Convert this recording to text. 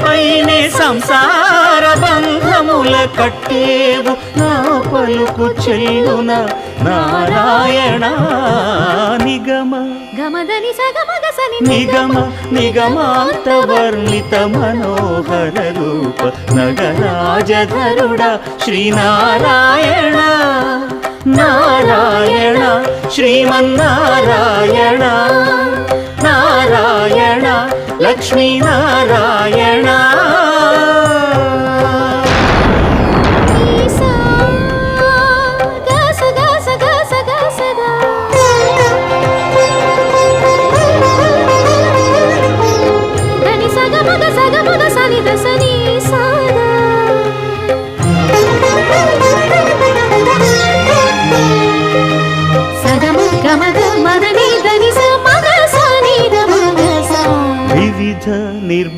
పైనే సంసార బంధముల కట్టేవు నా పలుకు చెల్లున నారాయణ నిగమ గమదని సగమగసని నిగమ నిగమాంత వర్ణిత మనోహర రూప నగరాజధరుడ శ్రీనారాయణ నారాయణ శ్రీమన్నారాయణ నారాయణ లక్ష్మీనారాయణ సగమగ సగమగ సని దస